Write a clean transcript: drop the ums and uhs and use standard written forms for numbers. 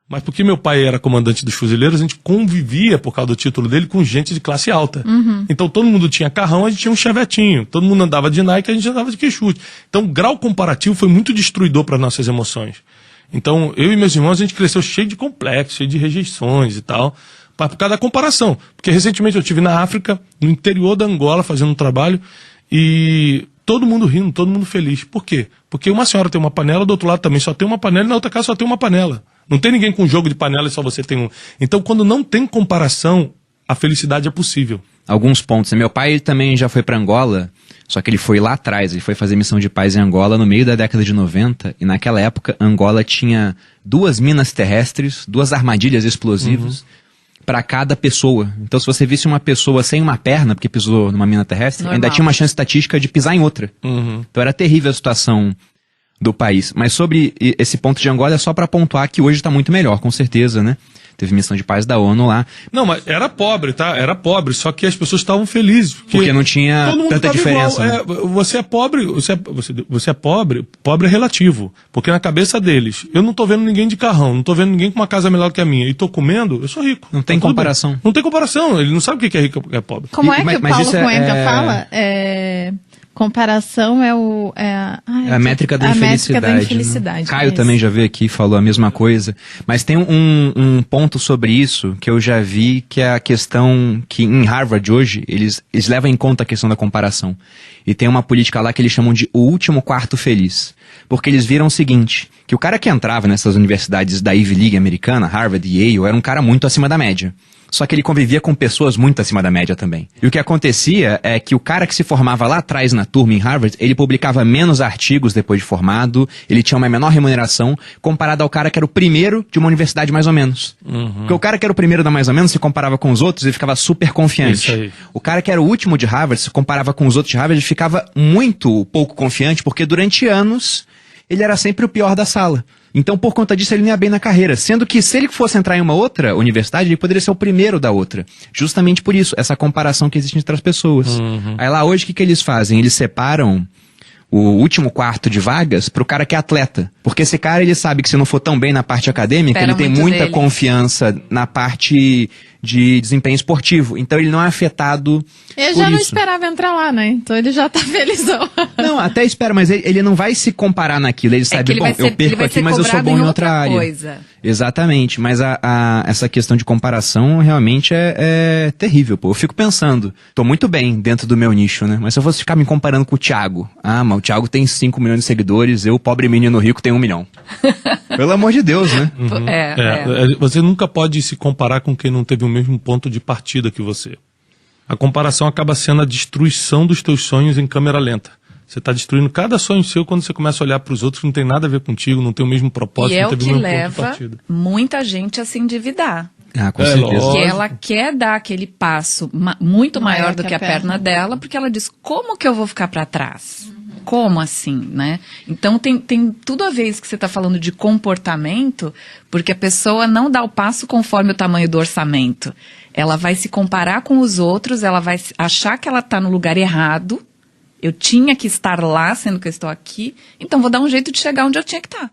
Mas porque meu pai era comandante dos fuzileiros, a gente convivia, por causa do título dele, com gente de classe alta. Então todo mundo tinha carrão, a gente tinha um chevetinho. Todo mundo andava de Nike, a gente andava de Quixute. Então o grau comparativo foi muito destruidor para nossas emoções. Então eu e meus irmãos, a gente cresceu cheio de complexos, cheio de rejeições e tal, por causa da comparação. Porque recentemente eu estive na África, no interior da Angola, fazendo um trabalho, e todo mundo rindo, todo mundo feliz. Por quê? Porque uma senhora tem uma panela, do outro lado também só tem uma panela, e na outra casa só tem uma panela. Não tem ninguém com jogo de panela e só você tem um. Então, quando não tem comparação, a felicidade é possível. Alguns pontos. Meu pai ele também já foi para Angola, só que ele foi lá atrás, ele foi fazer missão de paz em Angola no meio da década de 90, e naquela época Angola tinha 2 minas terrestres, 2 armadilhas explosivas para cada pessoa. Então se você visse uma pessoa sem uma perna, porque pisou numa mina terrestre, ainda tinha uma chance estatística de pisar em outra. Então era terrível a situação do país. Mas sobre esse ponto de Angola é só para pontuar que hoje está muito melhor, com certeza, né? Teve missão de paz da ONU lá. Não, mas era pobre, tá? Era pobre, só que as pessoas estavam felizes. Porque não tinha tanta diferença. Né? Você é pobre, você é pobre é relativo. Porque na cabeça deles, eu não tô vendo ninguém de carrão, não tô vendo ninguém com uma casa melhor que a minha, e tô comendo, eu sou rico. Não tem comparação. Não tem comparação, ele não sabe o que é rico e o que é pobre. Como é que o Paulo Cuenca fala? Comparação é a métrica da infelicidade. Né? Caio também já veio aqui e falou a mesma coisa. Mas tem um ponto sobre isso que eu já vi, que é a questão que em Harvard hoje, eles levam em conta a questão da comparação. E tem uma política lá que eles chamam de o último quarto feliz. Porque eles viram o seguinte, que o cara que entrava nessas universidades da Ivy League americana, Harvard e Yale, era um cara muito acima da média. Só que ele convivia com pessoas muito acima da média também. E o que acontecia é que o cara que se formava lá atrás na turma em Harvard, ele publicava menos artigos depois de formado, ele tinha uma menor remuneração, comparado ao cara que era o primeiro de uma universidade mais ou menos. Porque o cara que era o primeiro da mais ou menos se comparava com os outros e ficava super confiante. Isso aí. O cara que era o último de Harvard se comparava com os outros de Harvard e ficava muito pouco confiante, porque durante anos ele era sempre o pior da sala. Então, por conta disso, ele não ia bem na carreira. Sendo que, se ele fosse entrar em uma outra universidade, ele poderia ser o primeiro da outra. Justamente por isso, essa comparação que existe entre as pessoas. Aí lá hoje, o que eles fazem? Eles separam o último quarto de vagas pro cara que é atleta. Porque esse cara, ele sabe que se não for tão bem na parte acadêmica, ele tem muita confiança na parte de desempenho esportivo. Então ele não é afetado por isso. Eu já não esperava entrar lá, né? Então ele já tá felizão. Não, até espera, mas ele não vai se comparar naquilo. Ele sabe, eu perco aqui, mas eu sou bom em outra área. Coisa. Exatamente, mas essa questão de comparação realmente é terrível, pô. Eu fico pensando, tô muito bem dentro do meu nicho, né? Mas se eu fosse ficar me comparando com o Thiago, mas o Thiago tem 5 milhões de seguidores, eu, pobre menino rico, tenho 1 milhão. Pelo amor de Deus, né? Você nunca pode se comparar com quem não teve o mesmo ponto de partida que você. A comparação acaba sendo a destruição dos teus sonhos em câmera lenta. Você está destruindo cada sonho seu quando você começa a olhar para os outros que não tem nada a ver contigo, não tem o mesmo propósito, não teve o mesmo ponto de partida. Muita gente a se endividar. Com certeza. Porque ela quer dar aquele passo muito maior do que a perna dela, porque ela diz, como que eu vou ficar para trás? Como assim, né? Então tem tudo a ver isso que você está falando de comportamento, porque a pessoa não dá o passo conforme o tamanho do orçamento. Ela vai se comparar com os outros, ela vai achar que ela está no lugar errado. Eu tinha que estar lá, sendo que eu estou aqui, então vou dar um jeito de chegar onde eu tinha que estar.